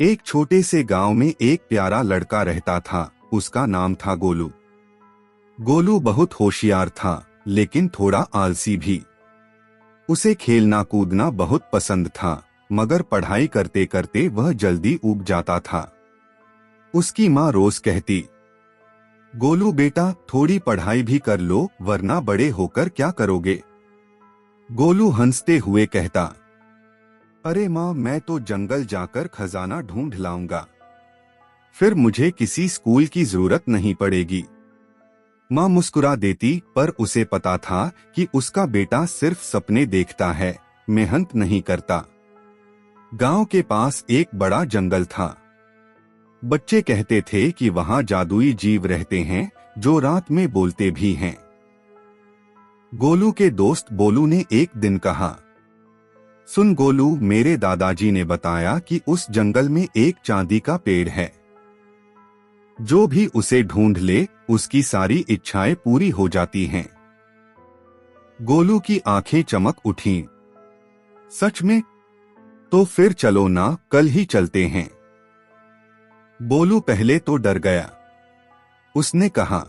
एक छोटे से गांव में एक प्यारा लड़का रहता था। उसका नाम था गोलू। गोलू बहुत होशियार था, लेकिन थोड़ा आलसी भी। उसे खेलना कूदना बहुत पसंद था, मगर पढ़ाई करते करते वह जल्दी ऊब जाता था। उसकी माँ रोज कहती, गोलू बेटा, थोड़ी पढ़ाई भी कर लो, वरना बड़े होकर क्या करोगे। गोलू हंसते हुए कहता, अरे माँ, मैं तो जंगल जाकर खजाना ढूंढ लाऊंगा, फिर मुझे किसी स्कूल की जरूरत नहीं पड़ेगी। माँ मुस्कुरा देती, पर उसे पता था कि उसका बेटा सिर्फ सपने देखता है, मेहनत नहीं करता। गांव के पास एक बड़ा जंगल था। बच्चे कहते थे कि वहां जादुई जीव रहते हैं जो रात में बोलते भी हैं। गोलू के दोस्त बोलू ने एक दिन कहा, सुन गोलू, मेरे दादाजी ने बताया कि उस जंगल में एक चांदी का पेड़ है। जो भी उसे ढूंढ ले, उसकी सारी इच्छाएं पूरी हो जाती हैं। गोलू की आंखें चमक उठीं। सच में? तो फिर चलो ना, कल ही चलते हैं। बोलू पहले तो डर गया। उसने कहा,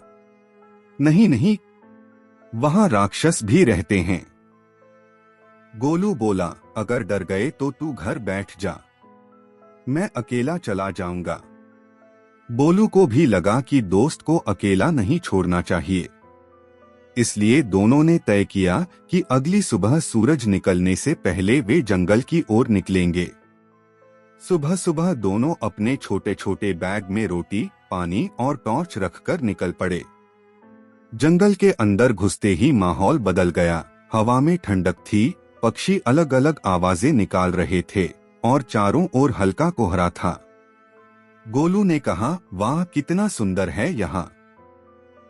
नहीं नहीं, वहां राक्षस भी रहते हैं। गोलू बोला, अगर डर गए तो तू घर बैठ जा, मैं अकेला चला जाऊंगा। बोलू को भी लगा कि दोस्त को अकेला नहीं छोड़ना चाहिए, इसलिए दोनों ने तय किया कि अगली सुबह सूरज निकलने से पहले वे जंगल की ओर निकलेंगे। सुबह सुबह दोनों अपने छोटे छोटे बैग में रोटी, पानी और टॉर्च रखकर निकल पड़े। जंगल के अंदर घुसते ही माहौल बदल गया। हवा में ठंडक थी, पक्षी अलग अलग आवाजें निकाल रहे थे और चारों ओर हल्का कोहरा था। गोलू ने कहा, वाह, कितना सुंदर है यहाँ।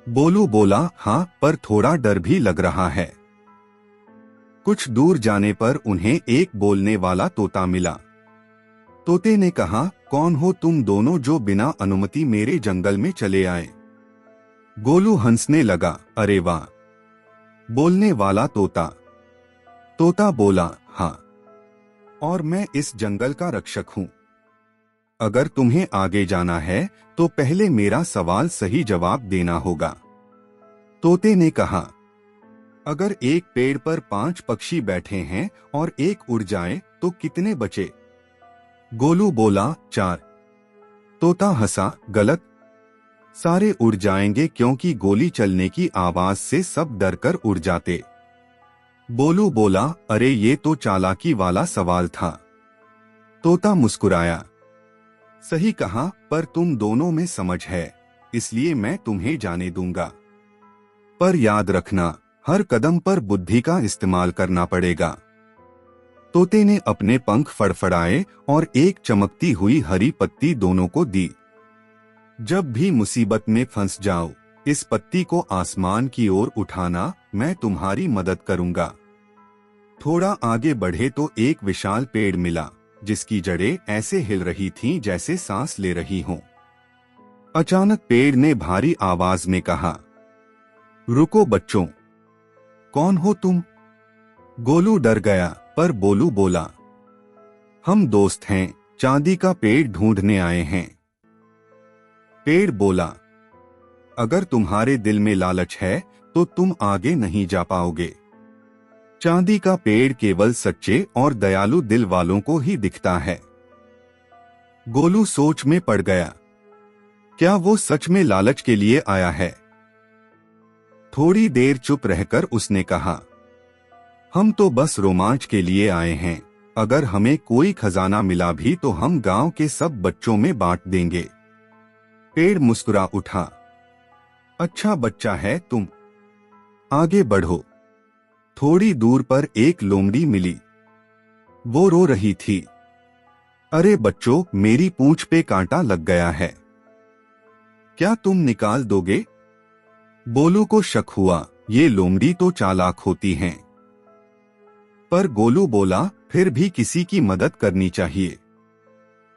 बोलू बोला, हाँ, पर थोड़ा डर भी लग रहा है। कुछ दूर जाने पर उन्हें एक बोलने वाला तोता मिला। तोते ने कहा, कौन हो तुम दोनों जो बिना अनुमति मेरे जंगल में चले आए। गोलू हंसने लगा, अरे वाह, बोलने वाला तोता। तोता बोला, हाँ, और मैं इस जंगल का रक्षक हूँ। अगर तुम्हें आगे जाना है तो पहले मेरा सवाल सही जवाब देना होगा। तोते ने कहा, अगर एक पेड़ पर 5 पक्षी बैठे हैं और एक उड़ जाए तो कितने बचे। गोलू बोला, 4। तोता हंसा, गलत, सारे उड़ जाएंगे, क्योंकि गोली चलने की आवाज से सब डरकर उड़ जाते। बोलू बोला, अरे ये तो चालाकी वाला सवाल था। तोता मुस्कुराया, सही कहा, पर तुम दोनों में समझ है, इसलिए मैं तुम्हें जाने दूंगा। पर याद रखना, हर कदम पर बुद्धि का इस्तेमाल करना पड़ेगा। तोते ने अपने पंख फड़फड़ाए और एक चमकती हुई हरी पत्ती दोनों को दी। जब भी मुसीबत में फंस जाओ, इस पत्ती को आसमान की ओर उठाना, मैं तुम्हारी मदद करूंगा। थोड़ा आगे बढ़े तो एक विशाल पेड़ मिला, जिसकी जड़ें ऐसे हिल रही थीं जैसे सांस ले रही हों। अचानक पेड़ ने भारी आवाज में कहा, रुको बच्चों, कौन हो तुम। गोलू डर गया, पर बोलू बोला, हम दोस्त हैं, चांदी का पेड़ ढूंढने आए हैं। पेड़ बोला, अगर तुम्हारे दिल में लालच है तो तुम आगे नहीं जा पाओगे। चांदी का पेड़ केवल सच्चे और दयालु दिल वालों को ही दिखता है। गोलू सोच में पड़ गया, क्या वो सच में लालच के लिए आया है। थोड़ी देर चुप रहकर उसने कहा, हम तो बस रोमांच के लिए आए हैं, अगर हमें कोई खजाना मिला भी तो हम गांव के सब बच्चों में बांट देंगे। पेड़ मुस्कुरा उठा, अच्छा बच्चा है तुम, आगे बढ़ो। थोड़ी दूर पर एक लोमड़ी मिली। वो रो रही थी, अरे बच्चों, मेरी पूंछ पे कांटा लग गया है, क्या तुम निकाल दोगे। बोलू को शक हुआ, ये लोमड़ी तो चालाक होती हैं। पर गोलू बोला, फिर भी किसी की मदद करनी चाहिए।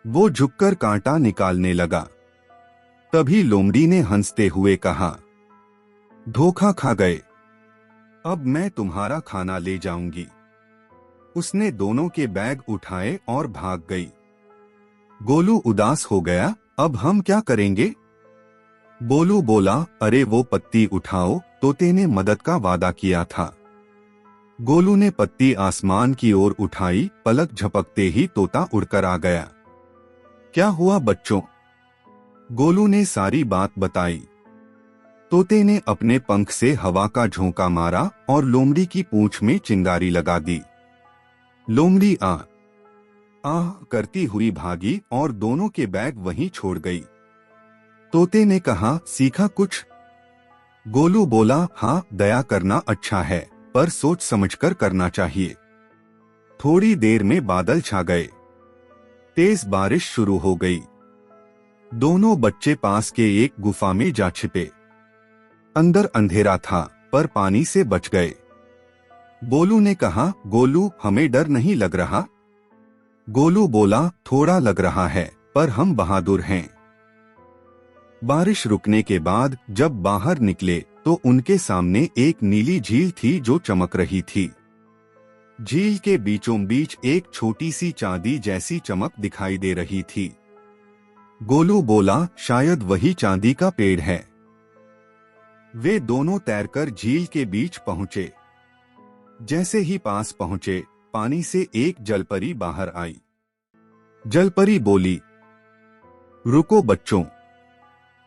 वो झुककर कांटा निकालने लगा। तभी लोमड़ी ने हंसते हुए कहा, धोखा खा गए, अब मैं तुम्हारा खाना ले जाऊंगी। उसने दोनों के बैग उठाए और भाग गई। गोलू उदास हो गया। अब हम क्या करेंगे? बोलू बोला, अरे वो पत्ती उठाओ, तोते ने मदद का वादा किया था। गोलू ने पत्ती आसमान की ओर उठाई, पलक झपकते ही तोता उड़कर आ गया। क्या हुआ बच्चों? गोलू ने सारी बात बताई। तोते ने अपने पंख से हवा का झोंका मारा और लोमड़ी की पूंछ में चिंगारी लगा दी। लोमड़ी आह करती हुई भागी और दोनों के बैग वहीं छोड़ गई। तोते ने कहा, सीखा कुछ? गोलू बोला, हाँ, दया करना अच्छा है, पर सोच समझकर करना चाहिए। थोड़ी देर में बादल छा गए। तेज बारिश शुरू हो गई। दोनों बच्चे पास के एक गुफा में जा छिपे। अंदर अंधेरा था, पर पानी से बच गए। बोलू ने कहा, गोलू, हमें डर नहीं लग रहा? गोलू बोला, थोड़ा लग रहा है, पर हम बहादुर हैं। बारिश रुकने के बाद जब बाहर निकले तो उनके सामने एक नीली झील थी जो चमक रही थी। झील के बीचों बीच एक छोटी सी चांदी जैसी चमक दिखाई दे रही थी। गोलू बोला, शायद वही चांदी का पेड़ है। वे दोनों तैरकर झील के बीच पहुंचे। जैसे ही पास पहुंचे, पानी से एक जलपरी बाहर आई। जलपरी बोली, रुको बच्चों,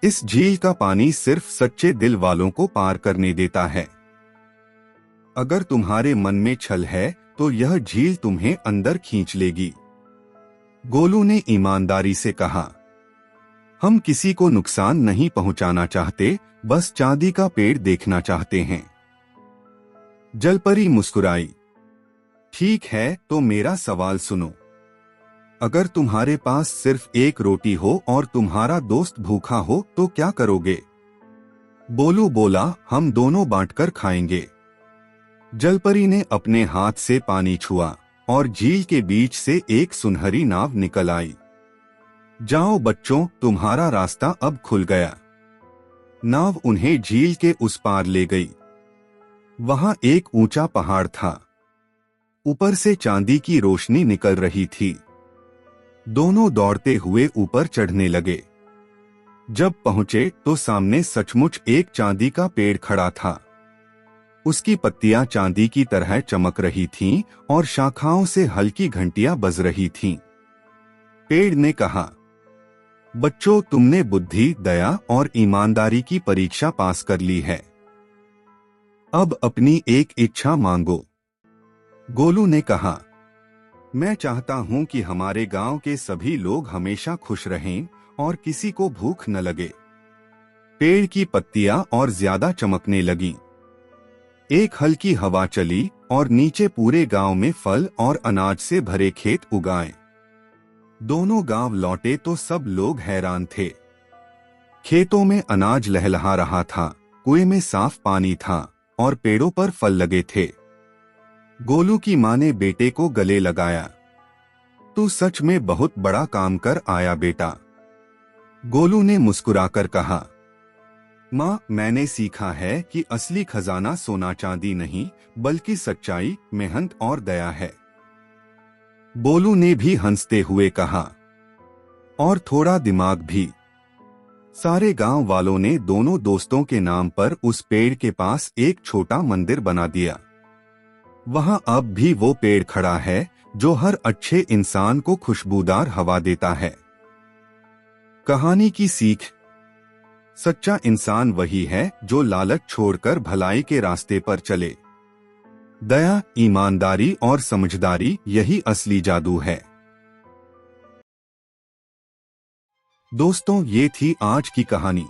इस झील का पानी सिर्फ सच्चे दिल वालों को पार करने देता है। अगर तुम्हारे मन में छल है तो यह झील तुम्हें अंदर खींच लेगी। गोलू ने ईमानदारी से कहा, हम किसी को नुकसान नहीं पहुंचाना चाहते, बस चांदी का पेड़ देखना चाहते हैं। जलपरी मुस्कुराई, ठीक है, तो मेरा सवाल सुनो। अगर तुम्हारे पास सिर्फ एक रोटी हो और तुम्हारा दोस्त भूखा हो तो क्या करोगे? बोलू बोला, हम दोनों बांटकर खाएंगे। जलपरी ने अपने हाथ से पानी छुआ और झील के बीच से एक सुनहरी नाव निकल आई। जाओ बच्चों, तुम्हारा रास्ता अब खुल गया। नाव उन्हें झील के उस पार ले गई। वहां एक ऊंचा पहाड़ था। ऊपर से चांदी की रोशनी निकल रही थी। दोनों दौड़ते हुए ऊपर चढ़ने लगे। जब पहुंचे तो सामने सचमुच एक चांदी का पेड़ खड़ा था। उसकी पत्तियां चांदी की तरह चमक रही थीं और शाखाओं से हल्की घंटियां बज रही थीं। पेड़ ने कहा, बच्चों, तुमने बुद्धि, दया और ईमानदारी की परीक्षा पास कर ली है। अब अपनी एक इच्छा मांगो। गोलू ने कहा, मैं चाहता हूं कि हमारे गांव के सभी लोग हमेशा खुश रहें और किसी को भूख न लगे। पेड़ की पत्तियां और ज्यादा चमकने लगीं। एक हल्की हवा चली और नीचे पूरे गांव में फल और अनाज से भरे खेत उगाए। दोनों गांव लौटे तो सब लोग हैरान थे। खेतों में अनाज लहलहा रहा था, कुएं में साफ पानी था और पेड़ों पर फल लगे थे। गोलू की मां ने बेटे को गले लगाया। तू सच में बहुत बड़ा काम कर आया बेटा। गोलू ने मुस्कुराकर कहा, मां, मैंने सीखा है कि असली खजाना सोना चांदी नहीं, बल्कि सच्चाई, मेहनत और दया है। बोलू ने भी हंसते हुए कहा, और थोड़ा दिमाग भी। सारे गांव वालों ने दोनों दोस्तों के नाम पर उस पेड़ के पास एक छोटा मंदिर बना दिया। वहां अब भी वो पेड़ खड़ा है जो हर अच्छे इंसान को खुशबूदार हवा देता है। कहानी की सीख, सच्चा इंसान वही है जो लालच छोड़कर भलाई के रास्ते पर चले। दया, ईमानदारी और समझदारी, यही असली जादू है। दोस्तों, ये थी आज की कहानी।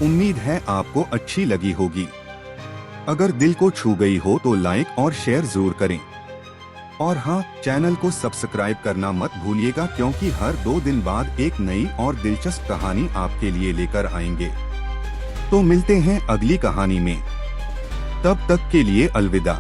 उम्मीद है आपको अच्छी लगी होगी। अगर दिल को छू गई हो तो लाइक और शेयर जरूर करें। और हाँ, चैनल को सब्सक्राइब करना मत भूलिएगा, क्योंकि हर 2 दिन बाद एक नई और दिलचस्प कहानी आपके लिए लेकर आएंगे। तो मिलते हैं अगली कहानी में। तब तक के लिए अलविदा।